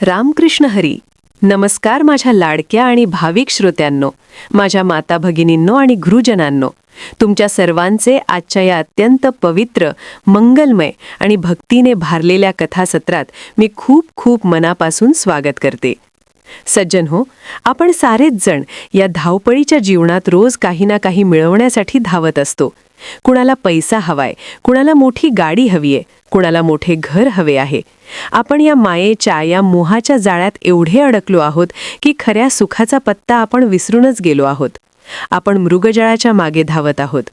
रामकृष्ण हरी. नमस्कार माझ्या लाडक्या आणि भाविक श्रोत्यांनो, माझ्या माता भगिनींनो आणि गुरुजनांनो. तुमच्या सर्वांचे आजच्या या अत्यंत पवित्र, मंगलमय आणि भक्तीने भारलेल्या कथासत्रात मी खूप खूप मनापासून स्वागत करते. सज्जन हो, आपण सारेच जण या धावपळीच्या जीवनात रोज काही ना काही मिळवण्यासाठी धावत असतो. कुणाला पैसा हवाय, कुणाला मोठी गाडी हवीये, कुणाला मोठे घर हवे आहे. आपण या मायेच्या, या मोहाच्या जाळ्यात एवढे अडकलो आहोत की खऱ्या सुखाचा पत्ता आपण विसरूनच गेलो आहोत. आपण मृगजळाच्या मागे धावत आहोत.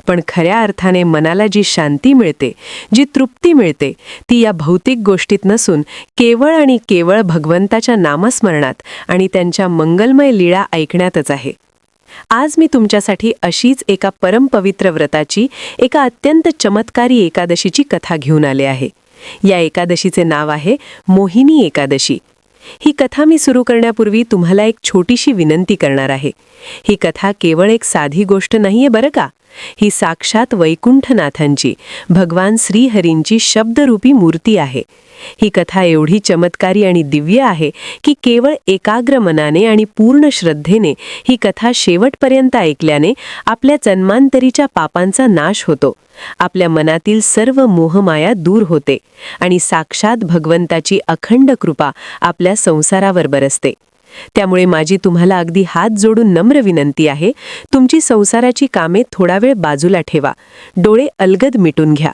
पण खऱ्या अर्थाने मनाला जी शांती मिळते, जी तृप्ती मिळते, ती या भौतिक गोष्टीत नसून केवळ आणि केवळ भगवंताच्या नामस्मरणात आणि त्यांच्या मंगलमय लीळा ऐकण्यातच आहे. आज मी तुमच्यासाठी अशीच एका परमपवित्र व्रताची, एका अत्यंत चमत्कारी एकादशीची कथा घेऊन आले आहे. या एकादशीचे नाव आहे मोहिनी एकादशी. ही कथा मी सुरू करण्यापूर्वी तुम्हाला एक छोटीशी विनंती करणार आहे. ही कथा केवळ एक साधी गोष्ट नाहीये बरं का. ही साक्षात वैकुंठनाथांची, भगवान श्रीहरींची शब्दरूपी मूर्ती आहे. ही कथा एवढी चमत्कारी आणि दिव्य आहे की केवळ एकाग्र मनाने आणि पूर्ण श्रद्धेने ही कथा शेवटपर्यंत ऐकल्याने आपल्या जन्मांतरीच्या पापांचा नाश होतो, आपल्या मनातील सर्व मोहमाया दूर होते आणि साक्षात भगवंताची अखंड कृपा आपल्या संसारावर बरसते. त्यामुळे माझी तुम्हाला अगदी हात जोडून नम्र विनंती आहे, तुमची संसाराची कामे थोडा वेळ बाजूला ठेवा, डोळे अलगद मिटून घ्या,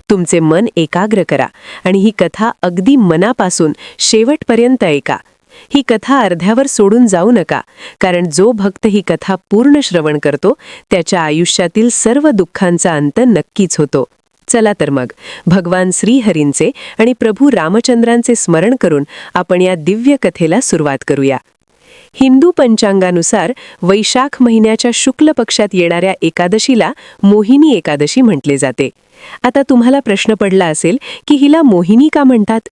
तुमचे मन एकाग्र करा आणि ही कथा अगदी मनापासून शेवटपर्यंत ऐका. ही कथा अर्ध्यावर सोडून जाऊ नका, कारण जो भक्त ही कथा पूर्ण श्रवण करतो त्याच्या आयुष्यातील सर्व दुःखांचा अंत नक्कीच होतो. चला तर मग भगवान श्रीहरींचे आणि प्रभू रामचंद्रांचे स्मरण करून आपण या दिव्य कथेला सुरुवात करूया. हिंदू पंचांगानुसार वैशाख महिन्याच्या शुक्ल पक्षात येणाऱ्या एकादशीला मोहिनी एकादशी म्हटले जाते. आता तुम्हाला प्रश्न पडला असेल की हिला मोहिनी का म्हणतात?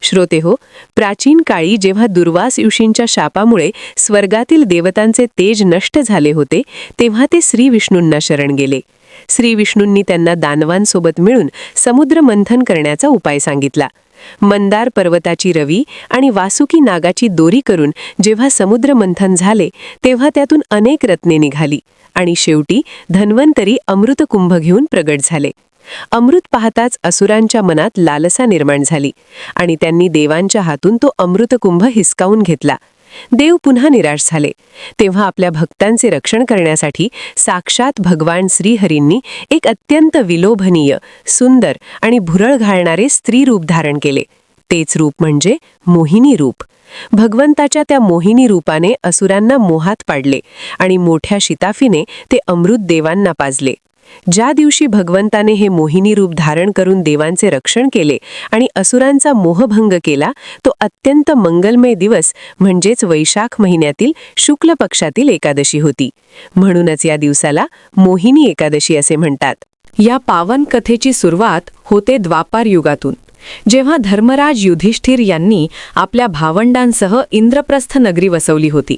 श्रोते हो, प्राचीन काळी जेव्हा दुर्वास ऋषींच्या शापामुळे स्वर्गातील देवतांचे तेज नष्ट झाले होते, तेव्हा ते श्री विष्णूंना शरण गेले. श्री विष्णूंनी त्यांना दानवांसोबत मिळून समुद्र मंथन करण्याचा उपाय सांगितला. मंदार पर्वताची रवी आणि वासुकी नागाची दोरी करून जेव्हा समुद्र मंथन झाले, तेव्हा त्यातून अनेक रत्ने निघाली आणि शेवटी धन्वंतरी अमृतकुंभ घेऊन प्रगट झाले. अमृत पाहताच असुरांच्या मनात लालसा निर्माण झाली आणि त्यांनी देवांच्या हातून तो अमृतकुंभ हिसकावून घेतला. देव पुन्हा निराश झाले. तेव्हा आपल्या भक्तांचे रक्षण करण्यासाठी साक्षात भगवान श्रीहरींनी एक अत्यंत विलोभनीय, सुंदर आणि भुरळ घालणारे स्त्री रूप धारण केले. तेच रूप म्हणजे मोहिनी रूप. भगवंताच्या त्या मोहिनी रूपाने असुरांना मोहात पाडले आणि मोठ्या शिताफीने ते अमृत देवांना पाजले. ज्या दिवशी भगवंताने हे मोहिनी रूप धारण करून देवांचे रक्षण केले आणि असुरांचा मोहभंग केला, तो अत्यंत मंगलमय दिवस म्हणजेच वैशाख महिन्यातील शुक्ल पक्षातील एकादशी होती. म्हणूनच या दिवसाला मोहिनी एकादशी असे म्हणतात. या पावन कथेची सुरुवात होते द्वापार युगातून, जेव्हा धर्मराज युधिष्ठिर यांनी आपल्या भावंडांसह इंद्रप्रस्थ नगरी वसवली होती.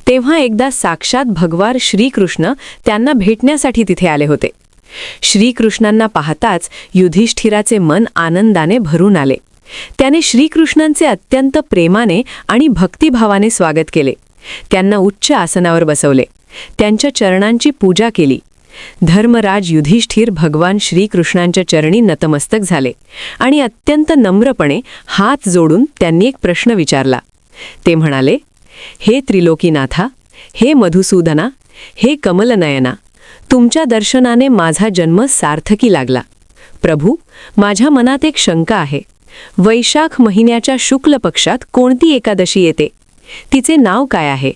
तेव्हा एकदा साक्षात भगवान श्रीकृष्ण त्यांना भेटण्यासाठी तिथे आले होते. श्रीकृष्णांना पाहताच युधिष्ठिराचे मन आनंदाने भरून आले. त्याने श्रीकृष्णांचे अत्यंत प्रेमाने आणि भक्तिभावाने स्वागत केले. त्यांना उच्च आसनावर बसवले. त्यांच्या चरणांची पूजा केली. धर्मराज युधिष्ठिर भगवान श्रीकृष्णांच्या चरणी नतमस्तक झाले आणि अत्यंत नम्रपणे हात जोडून त्यांनी एक प्रश्न विचारला. ते म्हणाले, हे त्रिलोकीनाथा, हे मधुसूदना, हे कमलनयना, तुमच्या दर्शनाने माझा जन्म सार्थकी लागला. प्रभू, माझ्या मनात एक शंका आहे. वैशाख महिन्याच्या शुक्ल पक्षात कोणती एकादशी येते? तिचे नाव काय आहे?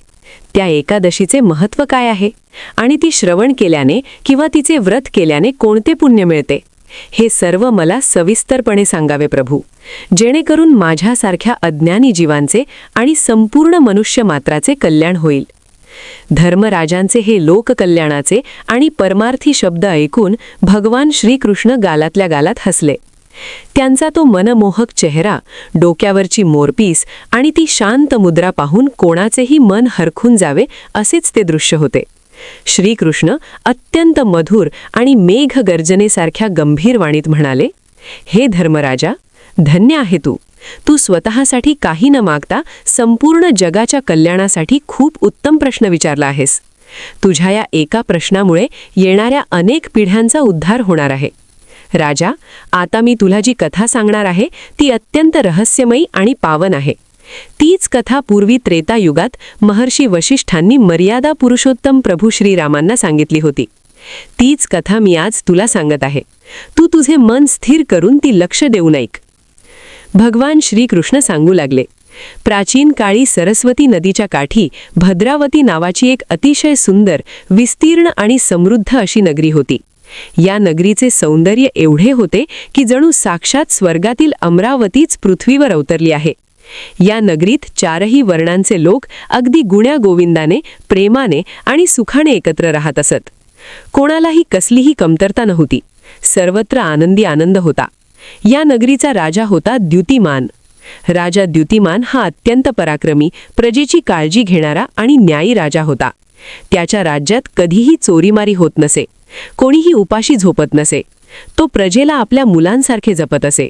त्या एकादशीचे महत्त्व काय आहे? आणि ती श्रवण केल्याने किंवा तिचे व्रत केल्याने कोणते पुण्य मिळते? हे सर्व मला सविस्तरपणे सांगावे प्रभू, जेणेकरून माझ्यासारख्या अज्ञानी जीवांचे आणि संपूर्ण मनुष्य मात्राचे कल्याण होईल. धर्मराजांचे हे लोककल्याणाचे आणि परमार्थी शब्द ऐकून भगवान श्रीकृष्ण गालातल्या गालात हसले. त्यांचा तो मनमोहक चेहरा, डोक्यावरची मोरपीस आणि ती शांत मुद्रा पाहून कोणाचेही मन हरखून जावे असेच ते दृश्य होते. श्रीकृष्ण अत्यंत मधुर आणि मेघ गर्जनेसारख्या गंभीर वाणीत म्हणाले, हे धर्मराजा, धन्य आहे तू. तू स्वतःसाठी काही न मागता संपूर्ण जगाच्या कल्याणासाठी खूप उत्तम प्रश्न विचारला आहेस. तुझ्या या एका प्रश्नामुळे येणाऱ्या अनेक पिढ्यांचा उद्धार होणार आहे. राजा, आता मी तुला जी कथा सांगणार आहे ती अत्यंत रहस्यमयी आणि पावन आहे. तीच कथा पूर्वी त्रेतायुगात महर्षी वशिष्ठांनी मर्यादा पुरुषोत्तम प्रभू श्रीरामांना सांगितली होती. तीच कथा मी आज तुला सांगत आहे. तू तुझे मन स्थिर करून ती लक्ष देऊन ऐक. भगवान श्रीकृष्ण सांगू लागले, प्राचीन काळी सरस्वती नदीच्या काठी भद्रावती नावाची एक अतिशय सुंदर, विस्तीर्ण आणि समृद्ध अशी नगरी होती. या नगरीचे सौंदर्य एवढे होते की जणू साक्षात स्वर्गातील अमरावतीच पृथ्वीवर अवतरली आहे. या नगरीत चारही वर्णांचे लोक अगदी गुण्या गोविंदाने, प्रेमाने आणि सुखाने एकत्र राहत असत. कोणालाही कसलीही कमतरता नव्हती. सर्वत्र आनंदी आनंद होता. या नगरीचा राजा होता द्युतिमान. राजा द्युतिमान हा अत्यंत पराक्रमी, प्रजेची काळजी घेणारा आणि न्यायी राजा होता. त्याच्या राज्यात कधीही चोरीमारी होत नसे. कोणीही उपाशी झोपत नसे. तो प्रजेला आपल्या मुलांसारखे जपत असे.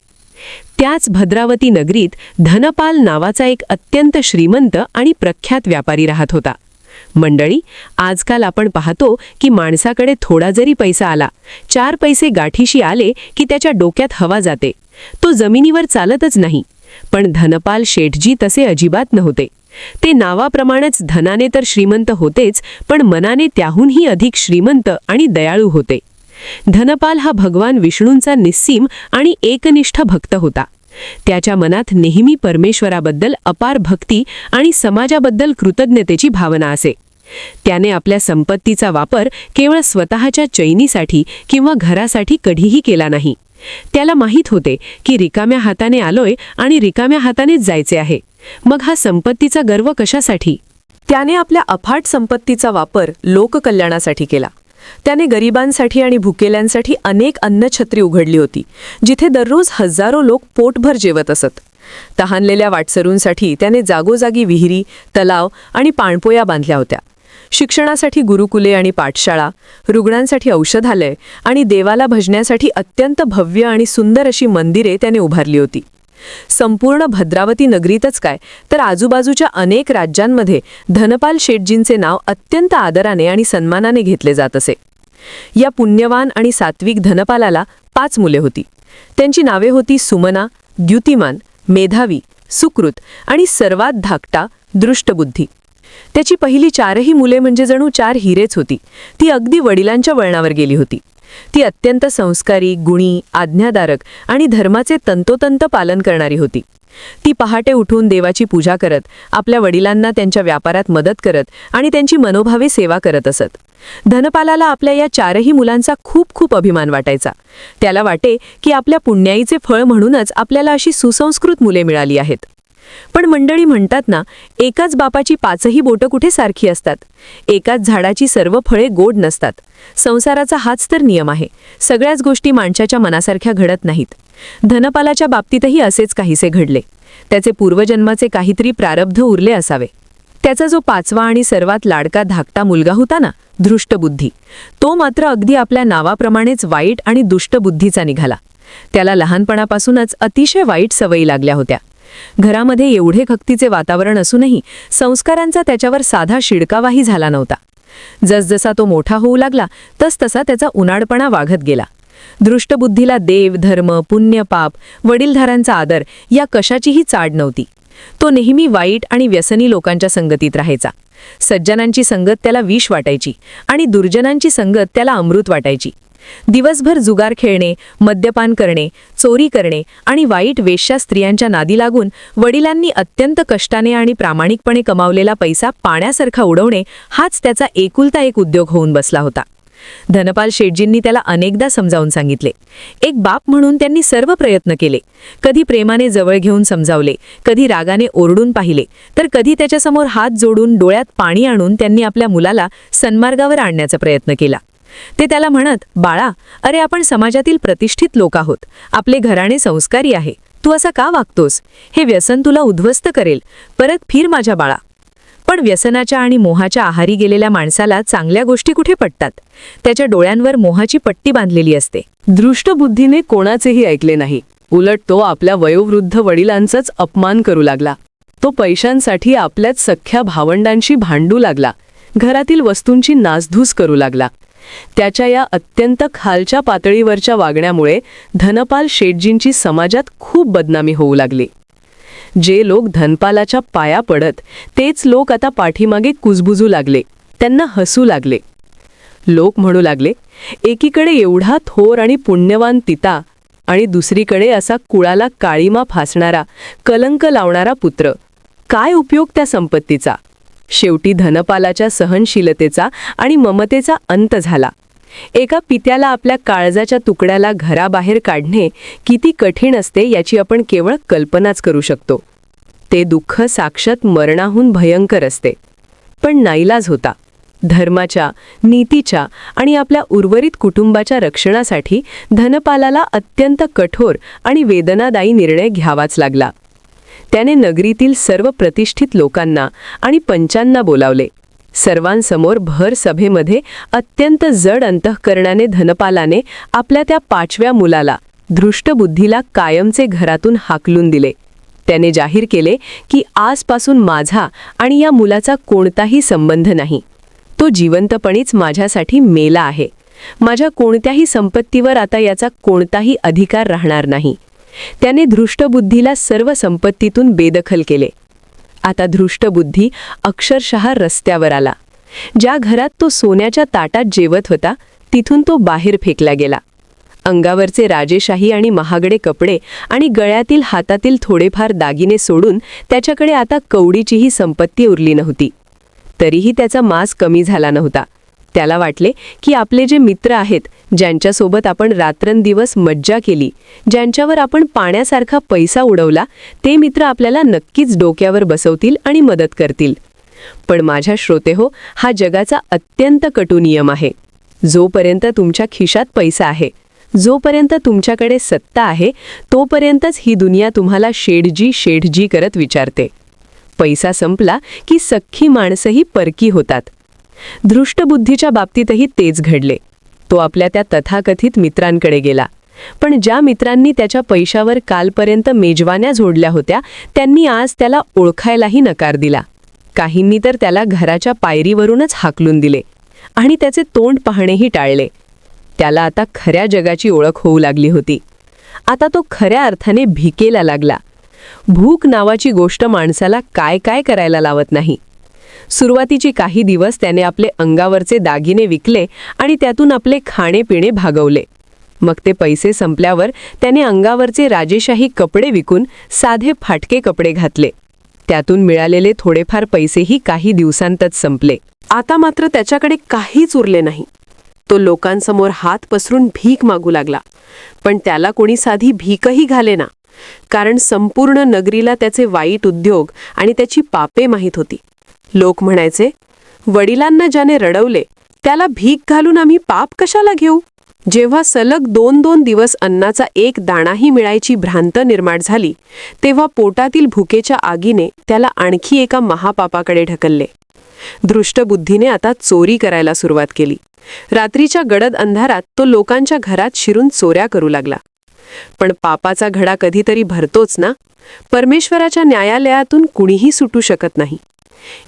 त्याच भद्रावती नगरीत धनपाल नावाचा एक अत्यंत श्रीमंत आणि प्रख्यात व्यापारी राहत होता. मंडळी, आजकाल आपण पाहतो की माणसाकडे थोडा जरी पैसा आला, 4 पैसे गाठीशी आले की त्याच्या डोक्यात हवा जाते. तो जमिनीवर चालतच नाही. पण धनपाल शेठजी तसे अजिबात नव्हते. ते नावाप्रमाणेच धनाने तर श्रीमंत होतेच, पण मनाने त्याहूनही अधिक श्रीमंत आणि दयाळू होते. धनपाल हा भगवान विष्णूंचा निस्सीम आणि एकनिष्ठ भक्त होता. त्याच्या मनात नेहमी परमेश्वराबद्दल अपार भक्ती आणि समाजाबद्दल कृतज्ञतेची भावना असे. त्याने आपल्या संपत्तीचा वापर केवळ स्वतःच्या चैनीसाठी किंवा घरासाठी कधीही केला नाही. त्याला माहीत होते की रिकाम्या हाताने आलोय आणि रिकाम्या हातानेच जायचे आहे. मग हा संपत्तीचा गर्व कशासाठी? त्याने आपल्या अफाट संपत्तीचा वापर लोककल्याणासाठी केला. त्याने गरिबांसाठी आणि भुकेल्यांसाठी अनेक अन्नछत्री उघडली होती, जिथे दररोज हजारो लोक पोटभर जेवत असत. तहानलेल्या वाटसरूंसाठी त्याने जागोजागी विहिरी, तलाव आणि पाणपोया बांधल्या होत्या. शिक्षणासाठी गुरुकुले आणि पाठशाळा, रुग्णांसाठी औषधालय आणि देवाला भजण्यासाठी अत्यंत भव्य आणि सुंदर अशी मंदिरे त्याने उभारली होती. संपूर्ण भद्रावती नगरीतच काय, तर आजूबाजूच्या अनेक राज्यांमध्ये धनपाल शेठजींचे नाव अत्यंत आदराने आणि सन्मानाने घेतले जात असे. या पुण्यवान आणि सात्विक धनपालाला 5 मुले होती. त्यांची नावे होती सुमना, द्युतिमान, मेधावी, सुकृत आणि सर्वात धाकटा दृष्टबुद्धी. त्याची पहिली 4ही मुले म्हणजे जणू 4 हिरेच होती. ती अगदी वडिलांच्या वळणावर गेली होती. ती अत्यंत संस्कारी, गुणी, आज्ञाधारक आणि धर्माचे तंतोतंत पालन करणारी होती. ती पहाटे उठून देवाची पूजा करत, आपल्या वडिलांना त्यांच्या व्यापारात मदत करत आणि त्यांची मनोभावे सेवा करत असत. धनपालाला आपल्या या 4ही मुलांचा खूप खूप अभिमान वाटायचा. त्याला वाटे की आपल्या पुण्याईचे फळ म्हणूनच आपल्याला अशी सुसंस्कृत मुले मिळाली आहेत. पण मंडळी म्हणतात ना, एकाच बापाची 5ही बोटं कुठे सारखी असतात. एकाच झाडाची सर्व फळे गोड नसतात. संसाराचा हाच तर नियम आहे. सगळ्याच गोष्टी माणसाच्या मनासारख्या घडत नाहीत. धनपालाच्या बाबतीतही असेच काहीसे घडले. त्याचे पूर्वजन्माचे काहीतरी प्रारब्ध उरले असावे. त्याचा जो 5वा आणि सर्वात लाडका धाकटा मुलगा होता ना, दृष्टबुद्धी, तो मात्र अगदी आपल्या नावाप्रमाणेच वाईट आणि दुष्टबुद्धीचा निघाला. त्याला लहानपणापासूनच अतिशय वाईट सवयी लागल्या होत्या. घरामध्ये एवढे भक्तीचे वातावरण असूनही संस्कारांचा त्याच्यावर साधा शिडकावाही झाला नव्हता. जसजसा तो मोठा होऊ लागला तसतसा त्याचा उनाडपणा वाढत गेला. दृष्टबुद्धीला देव, धर्म, पुण्य, पाप, वडीलधारांचा आदर या कशाचीही चाड नव्हती. तो नेहमी वाईट आणि व्यसनी लोकांच्या संगतीत राहायचा. सज्जनांची संगत त्याला विष वाटायची आणि दुर्जनांची संगत त्याला अमृत वाटायची. दिवसभर जुगार खेळणे, मद्यपान करणे, चोरी करणे आणि वाईट वेश्या स्त्रियांच्या नादी लागून वडिलांनी अत्यंत कष्टाने आणि प्रामाणिकपणे कमावलेला पैसा पाण्यासारखा उडवणे हाच त्याचा एकुलता एक उद्योग होऊन बसला होता. धनपाल शेठजींनी त्याला अनेकदा समजावून सांगितले. एक बाप म्हणून त्यांनी सर्व प्रयत्न केले. कधी प्रेमाने जवळ घेऊन समजावले, कधी रागाने ओरडून पाहिले, तर कधी त्याच्यासमोर हात जोडून डोळ्यात पाणी आणून त्यांनी आपल्या मुलाला सन्मार्गावर आणण्याचा प्रयत्न केला. ते त्याला म्हणत, बाळा, अरे आपण समाजातील प्रतिष्ठित लोक आहोत. आपले घराणे संस्कारी आहे. तू असा का वागतोस? हे व्यसन तुला उद्ध्वस्त करेल. परत फिर माझ्या बाळा. पण व्यसनाच्या आणि मोहाच्या आहारी गेलेल्या माणसाला चांगल्या गोष्टी कुठे पटतात? त्याच्या डोळ्यांवर मोहाची पट्टी बांधलेली असते. दृष्टबुद्धीने कोणाचेही ऐकले नाही. उलट तो आपल्या वयोवृद्ध वडिलांचाच अपमान करू लागला. तो पैशांसाठी आपल्याच सख्ख्या भावंडांशी भांडू लागला. घरातील वस्तूंची नासधूस करू लागला. त्याच्या या अत्यंत खालच्या पातळीवरच्या वागण्यामुळे धनपाल शेठजींची समाजात खूप बदनामी होऊ लागली. जे लोक धनपालाच्या पाया पडत तेच लोक आता पाठीमागे कुजबुजू लागले. त्यांना हसू लागले. लोक म्हणू लागले, एकीकडे एवढा थोर आणि पुण्यवान पिता आणि दुसरीकडे असा कुळाला काळीमा फासणारा, कलंक लावणारा पुत्र. काय उपयोग त्या संपत्तीचा? शेवटी धनपालाच्या सहनशीलतेचा आणि ममतेचा अंत झाला. एका पित्याला आपल्या काळजाच्या तुकड्याला घराबाहेर काढणे किती कठीण असते याची आपण केवळ कल्पनाच करू शकतो. ते दुःख साक्षात मरणाहून भयंकर असते. पण नाईलाज होता. धर्माच्या, नीतीच्या आणि आपल्या उर्वरित कुटुंबाच्या रक्षणासाठी धनपालाला अत्यंत कठोर आणि वेदनादायी निर्णय घ्यावाच लागला. त्याने नगरीतील सर्व प्रतिष्ठित लोकांना आणि पंचांना बोलावले. सर्वांसमोर भर सभेमध्ये अत्यंत जड अंतःकरणाने धनपालाने आपल्या त्या 5व्या मुलाला, धृष्टबुद्धीला कायमचे घरातून हाकलून दिले. त्याने जाहीर केले की आजपासून माझा आणि या मुलाचा कोणताही संबंध नाही. तो जिवंतपणीच माझ्यासाठी मेला आहे. माझ्या कोणत्याही संपत्तीवर आता याचा कोणताही अधिकार राहणार नाही. त्याने धृष्टबुद्धीला सर्व संपत्तीतून बेदखल केले. आता धृष्टबुद्धी अक्षरशः रस्त्यावर आला. ज्या घरात तो सोन्याच्या ताटात जेवत होता तिथून तो बाहेर फेकला गेला. अंगावरचे राजेशाही आणि महागडे कपडे आणि गळ्यातील हातातील थोडेफार दागिने सोडून त्याच्याकडे आता कवडीचीही संपत्ती उरली नव्हती. तरीही त्याचा मास कमी झाला नव्हता. त्याला वाटले की आपले जे मित्र आहेत, ज्यांच्यासोबत आपण रात्रंदिवस मज्जा केली, ज्यांच्यावर आपण पाण्यासारखा पैसा उडवला, ते मित्र आपल्याला नक्कीच डोक्यावर बसवतील आणि मदत करतील. पण माझ्या श्रोतेहो, हा जगाचा अत्यंत कटू नियम आहे. जोपर्यंत तुमच्या खिशात पैसा आहे, जोपर्यंत तुमच्याकडे सत्ता आहे, तोपर्यंतच ही दुनिया तुम्हाला शेठजी शेठजी करत विचारते. पैसा संपला की सख्खी माणसंही परकी होतात. धृष्टबुद्धीच्या बाबतीतही तेच घडले. तो आपल्या त्या तथाकथित मित्रांकडे गेला. पण ज्या मित्रांनी त्याच्या पैशावर कालपर्यंत मेजवान्या जोडल्या होत्या, त्यांनी आज त्याला ओळखायलाही नकार दिला. काहींनी तर त्याला घराच्या पायरीवरूनच हाकलून दिले आणि त्याचे तोंड पाहणेही टाळले. त्याला आता खऱ्या जगाची ओळख होऊ लागली होती. आता तो खऱ्या अर्थाने भिकेला लागला. भूक नावाची गोष्ट माणसाला काय काय करायला लावत नाही. सुरुवातीची काही दिवस त्याने आपले अंगावरचे दागिने विकले आणि त्यातून आपले खाणे-पिणे भागवले. मग ते पैसे संपल्यावर त्याने अंगावरचे राजेशाही कपडे विकून साधे फाटके कपडे घातले. त्यातून मिळालेले थोडेफार पैसेही काही दिवसांतच संपले. आता मात्र त्याच्याकडे काहीच उरले नाही. तो लोकांसमोर हात पसरून भीक मागू लागला. पण त्याला कोणी साधी भीकही घालेना. कारण संपूर्ण नगरीला त्याचे वाईट उद्योग आणि त्याची पापे माहीत होती. लोक म्हणायचे, वडिलांना ज्याने रडवले त्याला भीक घालून आम्ही पाप कशाला घेऊ? जेव्हा सलग 2-2 दिवस अन्नाचा एक दाणाही मिळायची भ्रांत निर्माण झाली, तेव्हा पोटातील भुकेच्या आगीने त्याला आणखी एका महापापाकडे ढकलले. धृष्टबुद्धीने आता चोरी करायला सुरुवात केली. रात्रीच्या गडद अंधारात तो लोकांच्या घरात शिरून चोऱ्या करू लागला. पण पापाचा घडा कधीतरी भरतोच ना. परमेश्वराच्या न्यायालयातून कुणीही सुटू शकत नाही.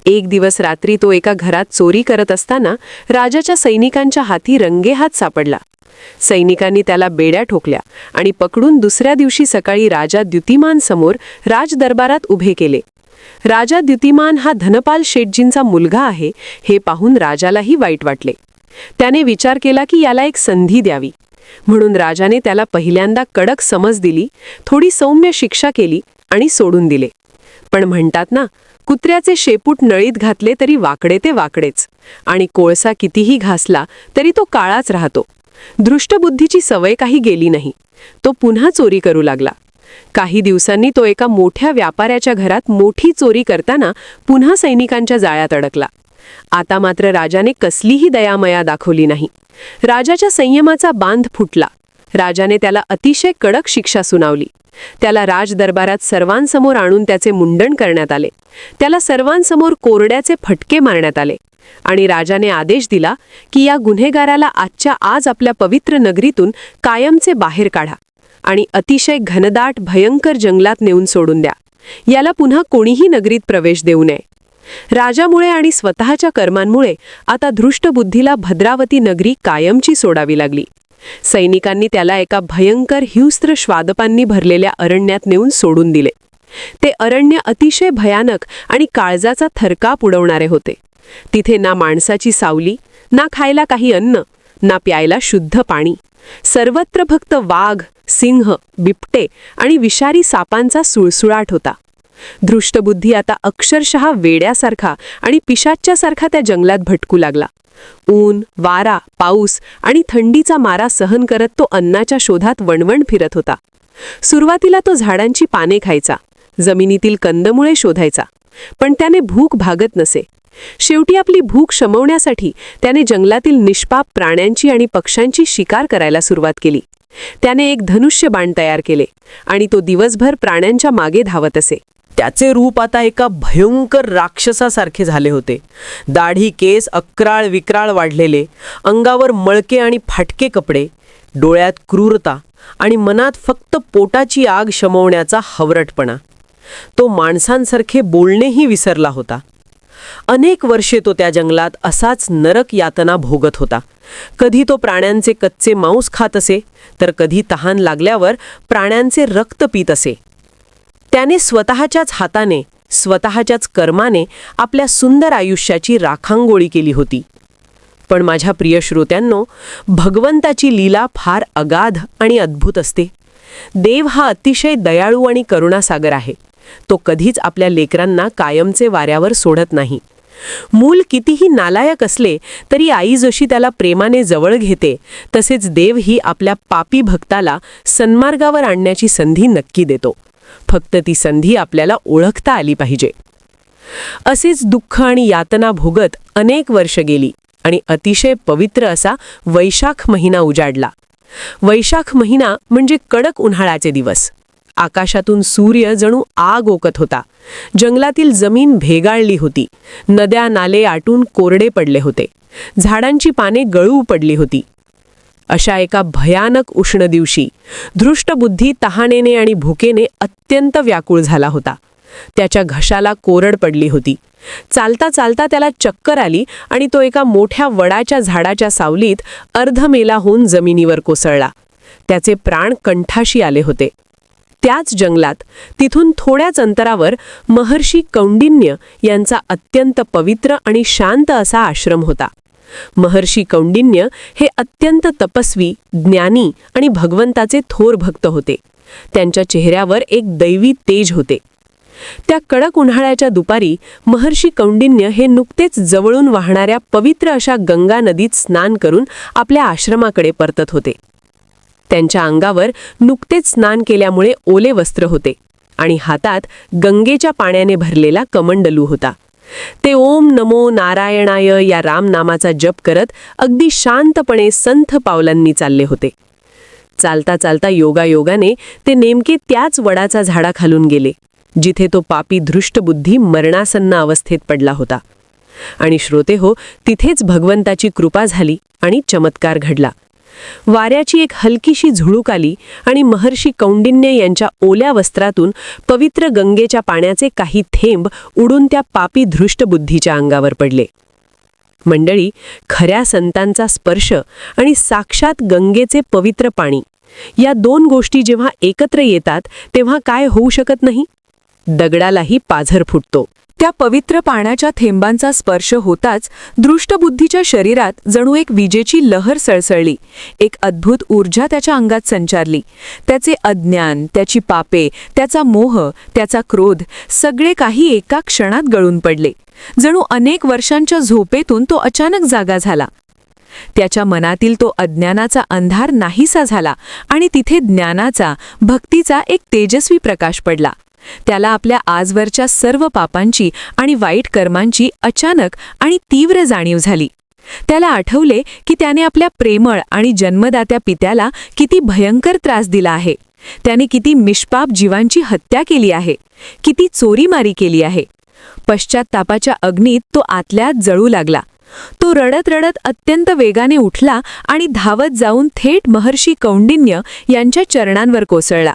एक दिवस रात्री तो एका घरात चोरी करत असताना राजाच्या सैनिकांच्या हाती रंगेहात सापडला. सैनिकांनी त्याला बेड्या ठोकल्या आणि पकडून दुसऱ्या दिवशी सकाळी राजा द्युतिमान समोर राजदरबारात उभे केले. राजा द्युतिमान हा धनपाल शेठजींचा मुलगा आहे हे पाहून राजालाही वाईट वाटले. त्याने विचार केला की याला एक संधी द्यावी. म्हणून राजाने त्याला पहिल्यांदा कडक समज दिली, थोडी सौम्य शिक्षा केली आणि सोडून दिले. पण म्हणतात ना, कुत्र्याचे शेपूट नळीत घातले तरी वाकडे ते वाकडेच, आणि कोळसा कितीही घासला तरी तो काळाच राहतो. धृष्टबुद्धीची सवय काही गेली नाही. तो पुन्हा चोरी करू लागला. काही दिवसांनी तो एका मोठ्या व्यापाऱ्याच्या घरात मोठी चोरी करताना पुन्हा सैनिकांच्या जाळ्यात अडकला. आता मात्र राजाने कसलीही दयामया दाखवली नाही. राजाच्या संयमाचा बांध फुटला. राजाने त्याला अतिशय कडक शिक्षा सुनावली. त्याला राजदरबारात सर्वांसमोर आणून त्याचे मुंडन करण्यात आले. त्याला सर्वांसमोर कोरड्याचे फटके मारण्यात आले आणि राजाने आदेश दिला की या गुन्हेगाराला आजच्या आज आपल्या पवित्र नगरीतून कायमचे बाहेर काढा आणि अतिशय घनदाट भयंकर जंगलात नेऊन सोडून द्या. याला पुन्हा कोणीही नगरीत प्रवेश देऊ नये. राजामुळे आणि स्वतःच्या कर्मांमुळे आता धृष्टबुद्धीला भद्रावती नगरी कायमची सोडावी लागली. सैनिकांनी त्याला एका भयंकर हिंस्त्र श्वादपांनी भरलेल्या अरण्यात नेऊन सोडून दिले. ते अरण्य अतिशय भयानक आणि काळजाचा थरकाप उडवणारे होते. तिथे ना माणसाची सावली, ना खायला काही अन्न, ना प्यायला शुद्ध पाणी. सर्वत्र फक्त वाघ, सिंह, बिबटे आणि विषारी सापांचा सुळसुळाट होता. धृष्टबुद्धी आता अक्षरशः वेड्यासारखा आणि पिशाच्च्यासारखा त्या जंगलात भटकू लागला. ऊन, वारा, पाऊस आणि थंडीचा मारा सहन करत तो अन्नाच्या शोधात वणवण फिरत होता. सुरुवातीला तो झाडांची पाने खायचा, जमिनीतील कंदमुळे शोधायचा, पण त्याने भूक भागत नसे. शेवटी आपली भूक शमवण्यासाठी त्याने जंगलातील निष्पाप प्राण्यांची आणि पक्ष्यांची शिकार करायला सुरुवात केली. त्याने एक धनुष्य बाण तयार केले आणि तो दिवसभर प्राण्यांच्या मागे धावत असे. त्याचे रूप आता एका भयंकर राक्षसासारखे झाले होते. दाढी, केस अक्राळ विक्राळ वाढलेले, अंगावर मळके आणि फाटके कपडे, डोळ्यात क्रूरता आणि मनात फक्त पोटाची आग शमवण्याचा हवरटपणा. तो माणसांसारखे बोलणेही विसरला होता. अनेक वर्षे तो त्या जंगलात असाच नरक यातना भोगत होता. कधी तो प्राण्यांचे कच्चे मांस खात असे, तर कधी तहान लागल्यावर प्राण्यांचे रक्त पीत असे. त्याने स्वतःच्याच हाताने, स्वतःच्याच कर्माने आपल्या सुंदर आयुष्याची राखांगोळी केली होती. पण माझ्या प्रिय श्रोत्यांनो, भगवंताची लीला फार अगाध आणि अद्भुत असते. देव हा अतिशय दयाळू आणि करुणासागर आहे. तो कधीच आपल्या लेकरांना कायमचे वाऱ्यावर सोडत नाही. मूल कितीही नालायक असले तरी आई जशी त्याला प्रेमाने जवळ घेते, तसेच देव ही आपल्या पापी भक्ताला सन्मार्गावर आणण्याची संधी नक्की देतो. फक्त ती संधी आपल्याला ओळखता आली पाहिजे. असेच दुःख आणि यातना भोगत अनेक वर्ष गेली आणि अतिशय पवित्र असा वैशाख महिना उजाडला. वैशाख महिना म्हणजे कडक उन्हाळ्याचे दिवस. आकाशातून सूर्य जणू आग ओकत होता. जंगलातील जमीन भेगाळली होती. नद्या नाले आटून कोरडे पडले होते. झाडांची पाने गळू पडली होती. अशा एका भयानक उष्ण दिवशी धृष्टबुद्धी तहानेने आणि भुकेने अत्यंत व्याकुळ झाला होता. त्याच्या घशाला कोरड पडली होती. चालता चालता त्याला चक्कर आली आणि तो एका मोठ्या वडाच्या झाडाच्या सावलीत अर्धमेला होऊन जमिनीवर कोसळला. त्याचे प्राण कंठाशी आले होते. त्याच जंगलात तिथून थोड्याच अंतरावर महर्षी कौंडिन्य यांचा अत्यंत पवित्र आणि शांत असा आश्रम होता. महर्षी कौंडिन्य हे अत्यंत तपस्वी, ज्ञानी आणि भगवंताचे थोर भक्त होते. त्यांच्या चेहऱ्यावर एक दैवी तेज होते. त्या कडक उन्हाळ्याच्या दुपारी महर्षी कौंडिन्य हे नुकतेच जवळून वाहणाऱ्या पवित्र अशा गंगा नदीत स्नान करून आपल्या आश्रमाकडे परतत होते. त्यांच्या अंगावर नुकतेच स्नान केल्यामुळे ओले वस्त्र होते आणि हातात गंगेच्या पाण्याने भरलेला कमंडलू होता. ते ओम नमो नारायणाय या रामनामाचा जप करत अगदी शांतपणे संथ पावलांनी चालले होते. चालता चालता योगायोगाने ते नेमके त्याच वडाचा झाडाखालून गेले, जिथे तो पापी धृष्टबुद्धी मरणासन्न अवस्थेत पडला होता. आणि श्रोते हो, तिथेच भगवंताची कृपा झाली आणि चमत्कार घडला. वाऱ्याची एक हलकीशी झुळूक आली आणि महर्षी कौंडिन्य यांच्या ओल्या वस्त्रातून पवित्र गंगेच्या पाण्याचे काही थेंब उडून त्या पापी धृष्टबुद्धीच्या अंगावर पडले. मंडळी, खऱ्या संतांचा स्पर्श आणि साक्षात गंगेचे पवित्र पाणी या दोन गोष्टी जेव्हा एकत्र येतात तेव्हा काय होऊ शकत नाही? दगडालाही पाझर फुटतो. त्या पवित्र पाण्याच्या थेंबांचा स्पर्श होताच दृष्टबुद्धीच्या शरीरात जणू एक विजेची लहर सळसळली. एक अद्भुत ऊर्जा त्याच्या अंगात संचारली. त्याचे अज्ञान, त्याची पापे, त्याचा मोह, त्याचा क्रोध सगळे काही एका क्षणात गळून पडले. जणू अनेक वर्षांच्या झोपेतून तो अचानक जागा झाला. त्याच्या मनातील तो अज्ञानाचा अंधार नाहीसा झाला आणि तिथे ज्ञानाचा, भक्तीचा एक तेजस्वी प्रकाश पडला. त्याला आपल्या आजवरच्या सर्व पापांची आणि वाईट कर्मांची अचानक आणि तीव्र जाणीव झाली. त्याला आठवले की त्याने आपल्या प्रेमळ आणि जन्मदात्या पित्याला किती भयंकर त्रास दिला आहे. त्याने किती निष्पाप जीवांची हत्या केली आहे, किती चोरीमारी केली आहे. पश्चात्तापाच्या अग्नीत तो आतल्यात जळू लागला. तो रडत रडत अत्यंत वेगाने उठला आणि धावत जाऊन थेट महर्षी कौंडिन्य यांच्या चरणांवर कोसळला.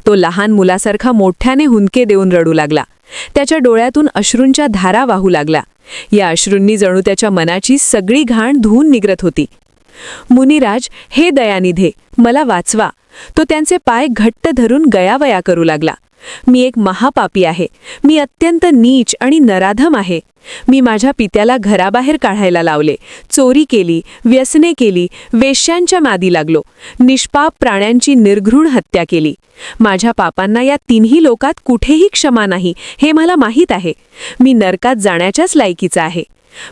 तो लहान मुलासारखा मोठ्याने हुंदके देऊन रडू लागला. त्याच्या डोळ्यातून अश्रूंच्या धारा वाहू लागल्या. या अश्रूंनी जणू त्याच्या मनाची सगळी घाण धुवून निघत होती. मुनिराज, हे दयानिधे, मला वाचवा. तो त्यांचे पाय घट्ट धरून गयावया करू लागला. मी एक महापापी आहे. मी अत्यंत नीच आणि नराधम आहे. मी माझ्या पित्याला घराबाहेर काढायला लावले, चोरी केली, व्यसने केली, वेश्यांच्या मादी लागलो, निष्पाप प्राण्यांची निर्घृण हत्या केली. माझ्या पापांना या तिन्ही लोकात कुठेही क्षमा नाही, हे मला माहीत आहे. मी नरकात जाण्याच्याच लायकीचा आहे.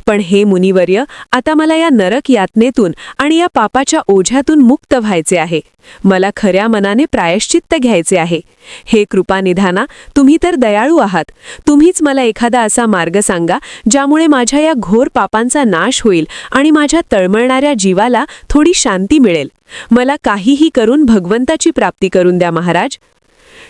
पण हे मुनिवर्य, आता मला या नरक यातनेतून आणि या पापाच्या ओझ्यातून मुक्त व्हायचे आहे. मला खऱ्या मनाने प्रायश्चित्त घ्यायचे आहे. हे कृपानिधाना, तुम्ही तर दयाळू आहात. तुम्हीच मला एखादा असा मार्ग सांगा ज्यामुळे माझ्या या घोर पापांचा नाश होईल आणि माझ्या तळमळणाऱ्या जीवाला थोडी शांती मिळेल. मला काहीही करून भगवंताची प्राप्ती करून द्या महाराज.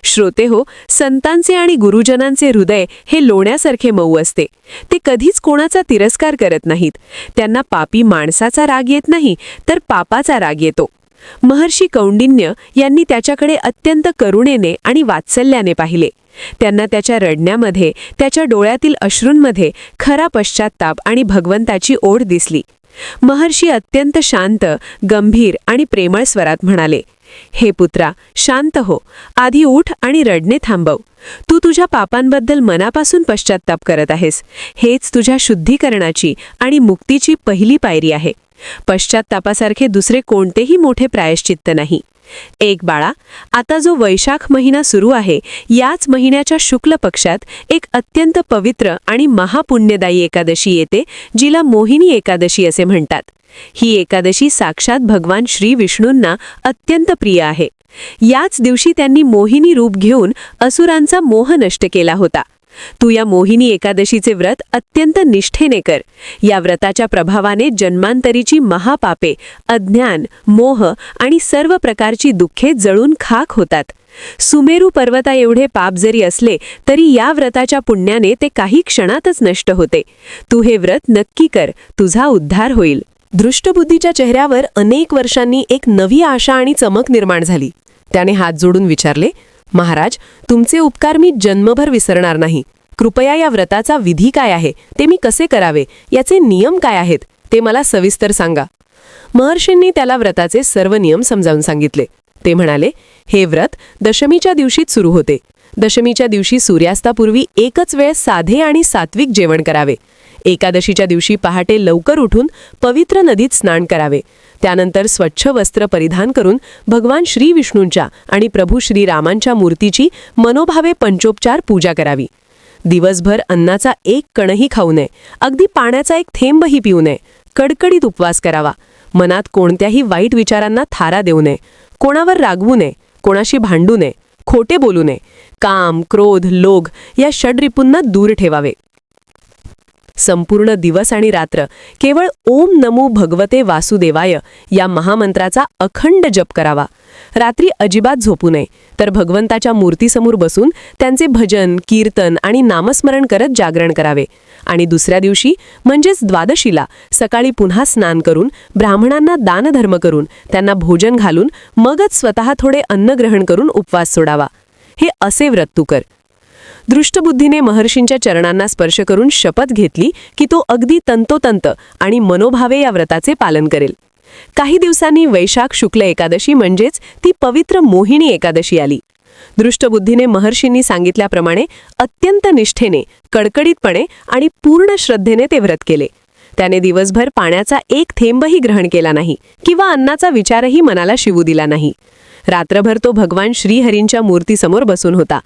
श्रोते हो, संतांचे आणि गुरुजनांचे हृदय हे लोण्यासारखे मऊ असते. ते कधीच कोणाचा तिरस्कार करत नाहीत. त्यांना पापी माणसाचा राग येत नाही, तर पापाचा राग येतो. महर्षी कौंडिन्य यांनी त्याच्याकडे अत्यंत करुणेने आणि वात्सल्याने पाहिले. त्यांना त्याच्या रडण्यामध्ये, त्याच्या डोळ्यातील अश्रूंमध्ये खरा पश्चात्ताप आणि भगवंताची ओढ दिसली. महर्षी अत्यंत शांत, गंभीर आणि प्रेमळ स्वरात म्हणाले, हे पुत्रा, शांत हो. आधी उठ आणि रडणे थांबव. तू तुझ्या पापांबद्दल मनापासून पश्चात्ताप करत आहेस. हेच तुझ्या शुद्धीकरणाची आणि मुक्तीची पहिली पायरी आहे. पश्चात्तापासारखे दुसरे कोणतेही मोठे प्रायश्चित्त नाही. एक बाळा, आता जो वैशाख महिना सुरू आहे, याच महिन्याच्या शुक्ल पक्षात एक अत्यंत पवित्र आणि महापुण्यदायी एकादशी येते, जिला मोहिनी एकादशी असे म्हणतात. ही एकादशी साक्षात भगवान श्री विष्णूंना अत्यंत प्रिय आहे. याच दिवशी त्यांनी मोहिनी रूप घेऊन असुरांचा मोह नष्ट केला होता. तू या मोहिनी एकादशीचे व्रत अत्यंत निष्ठेने कर. या व्रताच्या प्रभावाने जन्मांतरीची महापापे, अज्ञान, मोह आणि सर्व प्रकारची दुःखे जळून खाक होतात. सुमेरू पर्वता एवढे पाप जरी असले तरी या व्रताच्या पुण्याने ते काही क्षणातच नष्ट होते. तू हे व्रत नक्की कर, तुझा उद्धार होईल. दृष्टबुद्धीच्या चेहऱ्यावर अनेक वर्षांनी एक नवी आशा आणि चमक निर्माण झाली. त्याने हात जोडून विचारले, महाराज, तुमचे उपकार मी जन्मभर विसरणार नाही. कृपया या व्रताचा विधी काय आहे, ते मी कसे करावे, याचे नियम काय आहेत, ते मला सविस्तर सांगा. महर्षींनी त्याला व्रताचे सर्व नियम समजावून सांगितले. ते म्हणाले, हे व्रत दशमीच्या दिवशीच सुरू होते. दशमीच्या दिवशी सूर्यास्तापूर्वी एकच वेळ साधे आणि सात्विक जेवण करावे. एकादशीच्या दिवशी पहाटे लवकर उठून पवित्र नदीत स्नान करावे. त्यानंतर स्वच्छ वस्त्र परिधान करून भगवान श्री विष्णूंच्या आणि प्रभू श्रीरामांच्या मूर्तीची मनोभावे पंचोपचार पूजा करावी. दिवसभर अन्नाचा एक कणही खाऊ नये. अगदी पाण्याचा एक थेंबही पिऊ नये. कडकडीत उपवास करावा. मनात कोणत्याही वाईट विचारांना थारा देऊ नये. कोणावर रागवू नये. कोणाशी भांडू नये. खोटे बोलू नये. काम, क्रोध, लोभ या षड्रिपूंना दूर ठेवावे. संपूर्ण दिवस आणि रात्र केवळ ओम नमो भगवते वासुदेवाय या महामंत्राचा अखंड जप करावा. रात्री अजिबात झोपू नये, तर भगवंताच्या मूर्तीसमोर बसून त्यांचे भजन, कीर्तन आणि नामस्मरण करत जागरण करावे. आणि दुसऱ्या दिवशी म्हणजेच द्वादशीला सकाळी पुन्हा स्नान करून ब्राह्मणांना दानधर्म करून त्यांना भोजन घालून मगच स्वतः थोडे अन्न ग्रहण करून उपवास सोडावा. हे असे व्रत तू कर. दृष्टबुद्धीने महर्षींच्या चरणांना स्पर्श करून शपथ घेतली की तो अगदी तंतोतंत आणि मनोभावे या व्रताचे पालन करेल. काही दिवसांनी वैशाख शुक्ल एकादशी म्हणजेच ती पवित्र मोहिनी एकादशी आली. दृष्टबुद्धीने महर्षींनी सांगितल्याप्रमाणे अत्यंत निष्ठेने, कडकडीतपणे आणि पूर्ण श्रद्धेने ते व्रत केले. त्याने दिवसभर पाण्याचा एक थेंबही ग्रहण केला नाही किंवा अन्नाचा विचारही मनाला शिवू दिला नाही. रात्रभर तो भगवान श्रीहरींच्या मूर्तीसमोर बसून होता.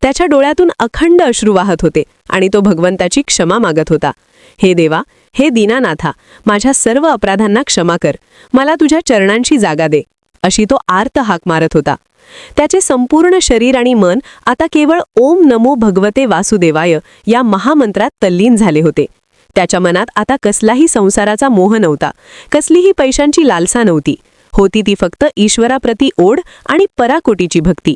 त्याच्या डोळ्यातून अखंड अश्रू वाहत होते आणि तो भगवंताची क्षमा मागत होता. हे देवा, हे दीनानाथा, माझ्या सर्व अपराधांना क्षमा कर. मला तुझ्या चरणांची जागा दे, अशी तो आर्त हाक मारत होता. त्याचे संपूर्ण शरीर आणि मन आता केवळ ओम नमो भगवते वासुदेवाय या महामंत्रात तल्लीन झाले होते. त्याच्या मनात आता कसलाही संसाराचा मोह नव्हता. कसलीही पैशांची लालसा नव्हती. होती ती फक्त ईश्वराप्रती ओढ आणि पराकोटीची भक्ती.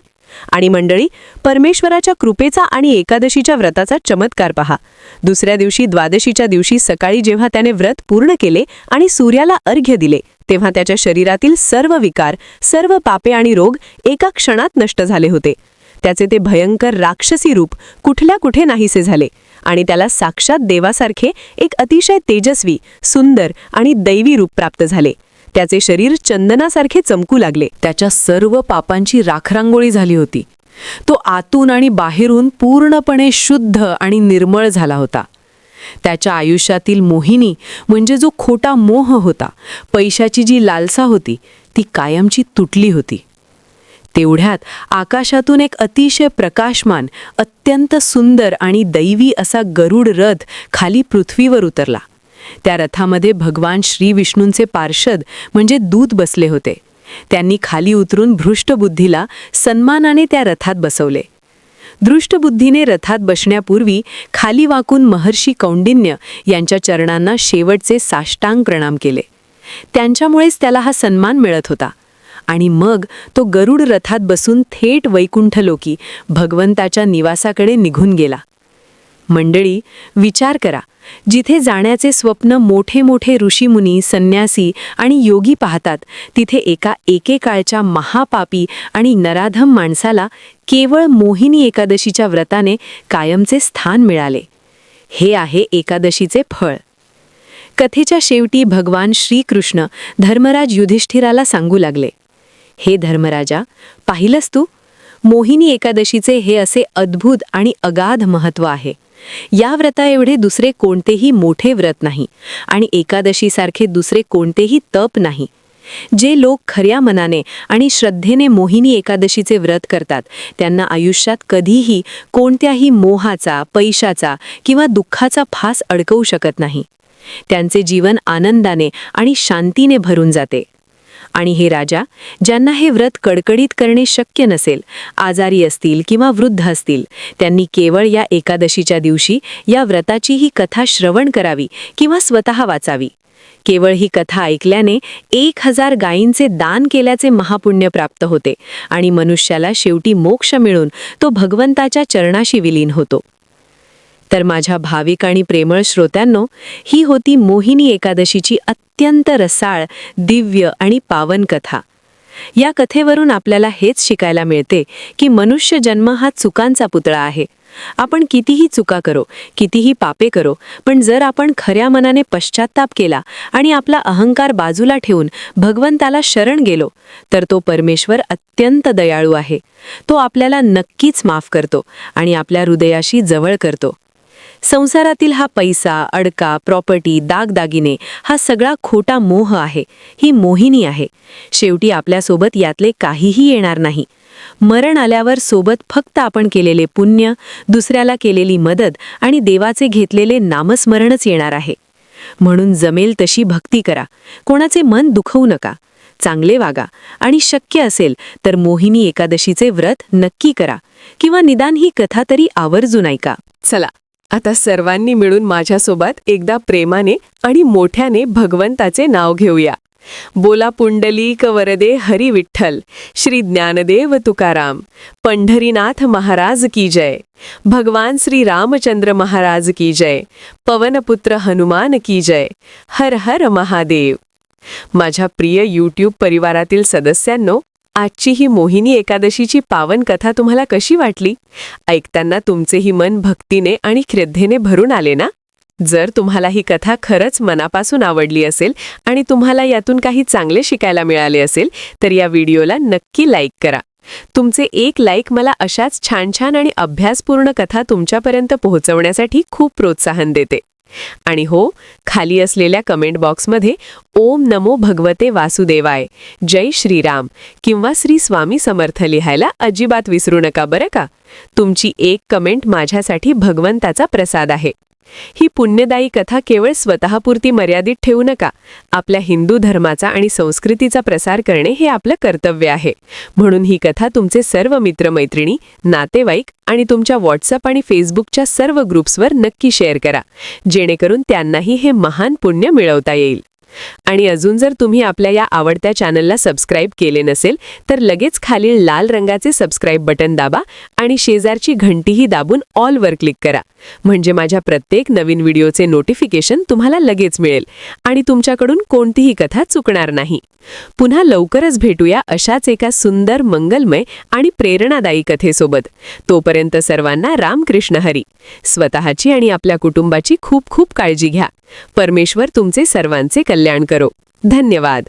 आणि मंडळी, परमेश्वराच्या कृपेचा आणि एकादशीच्या व्रताचा चमत्कार पहा. दुसऱ्या दिवशी द्वादशीच्या दिवशी सकाळी जेव्हा त्याने व्रत पूर्ण केले आणि सूर्याला अर्घ्य दिले, तेव्हा त्याच्या शरीरातील सर्व विकार, सर्व पापे आणि रोग एका क्षणात नष्ट झाले होते. त्याचे ते भयंकर राक्षसी रूप कुठल्या कुठे नाहीसे झाले आणि त्याला साक्षात देवासारखे एक अतिशय तेजस्वी, सुंदर आणि दैवी रूप प्राप्त झाले. त्याचे शरीर चंदनासारखे चमकू लागले. त्याच्या सर्व पापांची राखरांगोळी झाली होती. तो आतून आणि बाहेरून पूर्णपणे शुद्ध आणि निर्मळ झाला होता. त्याच्या आयुष्यातील मोहिनी म्हणजे जो खोटा मोह होता, पैशाची जी लालसा होती, ती कायमची तुटली होती. तेवढ्यात आकाशातून एक अतिशय प्रकाशमान, अत्यंत सुंदर आणि दैवी असा गरुड रथ खाली पृथ्वीवर उतरला. त्या रथामध्ये भगवान श्री विष्णूंचे पार्षद म्हणजे दूत बसले होते. त्यांनी खाली उतरून भ्रुष्टबुद्धीला सन्मानाने त्या रथात बसवले. दृष्टबुद्धीने रथात बसण्यापूर्वी खाली वाकून महर्षी कौंडिन्य यांच्या चरणांना शेवटचे साष्टांग प्रणाम केले. त्यांच्यामुळेच त्याला हा सन्मान मिळत होता. आणि मग तो गरुड रथात बसून थेट वैकुंठलोकी भगवंताच्या निवासाकडे निघून गेला. मंडळी, विचार करा, जिथे जाण्याचे स्वप्न मोठे मोठे ऋषीमुनी, संन्यासी आणि योगी पाहतात, तिथे एका एकेकाळच्या महापापी आणि नराधम माणसाला केवळ मोहिनी एकादशीच्या व्रताने कायमचे स्थान मिळाले. हे आहे एकादशीचे फळ. कथेच्या शेवटी भगवान श्रीकृष्ण धर्मराज युधिष्ठिराला सांगू लागले, हे धर्मराजा, पाहिलंस तू, मोहिनी एकादशीचे हे असे अद्भुत आणि अगाध महत्त्व आहे. या व्रताएवढे दुसरे कोणतेही मोठे व्रत नाही आणि एकादशीसारखे दुसरे कोणतेही तप नाही. जे लोक खऱ्या मनाने आणि श्रद्धेने मोहिनी एकादशीचे व्रत करतात, त्यांना आयुष्यात कधीही कोणत्याही मोहाचा, पैशाचा किंवा दुःखाचा फास अडकवू शकत नाही. त्यांचे जीवन आनंदाने आणि शांतीने भरून जाते. आणि हे राजा, ज्यांना हे व्रत कडकडीत करणे शक्य नसेल, आजारी असतील किंवा वृद्ध असतील, त्यांनी केवळ या एकादशीच्या दिवशी या व्रताची ही कथा श्रवण करावी किंवा स्वतः वाचावी. केवळ ही कथा ऐकल्याने 1000 गायींचे दान केल्याचे महापुण्य प्राप्त होते आणि मनुष्याला शेवटी मोक्ष मिळून तो भगवंताच्या चरणाशी विलीन होतो. तर माझ्या भाविक आणि प्रेमळ श्रोत्यांनो, ही होती मोहिनी एकादशीची अत्यंत रसाळ, दिव्य आणि पावन कथा. या कथेवरून आपल्याला हेच शिकायला मिळते की मनुष्य जन्म हा चुकांचा पुतळा आहे. आपण कितीही चुका करो, कितीही पापे करो, पण जर आपण खऱ्या मनाने पश्चात्ताप केला आणि आपला अहंकार बाजूला ठेवून भगवंताला शरण गेलो, तर तो परमेश्वर अत्यंत दयाळू आहे. तो आपल्याला नक्कीच माफ करतो आणि आपल्या हृदयाशी जवळ करतो. संसारातील हा पैसा, अडका, प्रॉपर्टी, दागदागिने हा सगळा खोटा मोह आहे. ही मोहिनी आहे. शेवटी आपल्यासोबत यातले काहीही येणार नाही. मरण आल्यावर सोबत फक्त आपण केलेले पुण्य, दुसऱ्याला केलेली मदत आणि देवाचे घेतलेले नामस्मरणच येणार आहे. म्हणून जमेल तशी भक्ती करा, कोणाचे मन दुखवू नका, चांगले वागा आणि शक्य असेल तर मोहिनी एकादशीचे व्रत नक्की करा किंवा निदान ही कथा तरी आवर्जून ऐका. चला, आता सर्वांनी मिळून माझ्यासोबत एकदा प्रेमाने आणि मोठ्याने भगवंताचे नाव घेऊया. बोला पुंडलीक वरदे हरी विठ्ठल, श्री ज्ञानदेव तुकाराम, पंढरीनाथ महाराज की जय, भगवान श्री रामचंद्र महाराज की जय, पवनपुत्र हनुमान की जय, हर हर महादेव. माझ्या प्रिय यूट्यूब परिवारातील सदस्यांनो, आजची ही मोहिनी एकादशीची पावन कथा तुम्हाला कशी वाटली? ऐकताना तुमचेही मन भक्तीने आणि श्रद्धेने भरून आले ना? जर तुम्हाला ही कथा खरंच मनापासून आवडली असेल आणि तुम्हाला यातून काही चांगले शिकायला मिळाले असेल, तर या व्हिडिओला नक्की लाईक करा. तुमचे एक लाईक मला अशाच छान छान आणि अभ्यासपूर्ण कथा तुमच्यापर्यंत पोहोचवण्यासाठी खूप प्रोत्साहन देते. आणि हो, खाली असलेल्या कमेंट बॉक्समध्ये ओम नमो भगवते वासुदेवाय, जय श्रीराम किंवा श्री स्वामी समर्थ लिहायला अजिबात विसरू नका बरं का. तुमची एक कमेंट माझ्यासाठी भगवंताचा प्रसाद आहे. ही पुण्यदायी कथा केवळ स्वतःपुरती मर्यादित ठेवू नका. आपल्या हिंदू धर्माचा आणि संस्कृतीचा प्रसार करणे हे आपलं कर्तव्य आहे. म्हणून ही कथा तुमचे सर्व मित्रमैत्रिणी, नातेवाईक आणि तुमच्या व्हॉट्सअप आणि फेसबुकच्या सर्व ग्रुप्सवर नक्की शेअर करा, जेणेकरून त्यांनाही हे महान पुण्य मिळवता येईल. आणि अजून जर तुम्ही आपल्या या आवडत्या चॅनलला सबस्क्राईब केले नसेल तर लगेच खालील लाल रंगाचे सबस्क्राईब बटन दाबा आणि शेजारची घंटीही दाबून ऑलवर क्लिक करा. म्हणजे माझ्या प्रत्येक नवीन व्हिडिओचे नोटिफिकेशन तुम्हाला लगेच मिळेल आणि तुमच्याकडून कोणतीही कथा चुकणार नाही. पुन्हा लवकरच भेटूया अशाच एका सुंदर, मंगलमय आणि प्रेरणादायी कथेसोबत. तोपर्यंत सर्वांना रामकृष्ण हरी. स्वतःची आणि आपल्या कुटुंबाची खूप खूप काळजी घ्या. परमेश्वर तुमचे सर्वांचे कल्याण करो. धन्यवाद.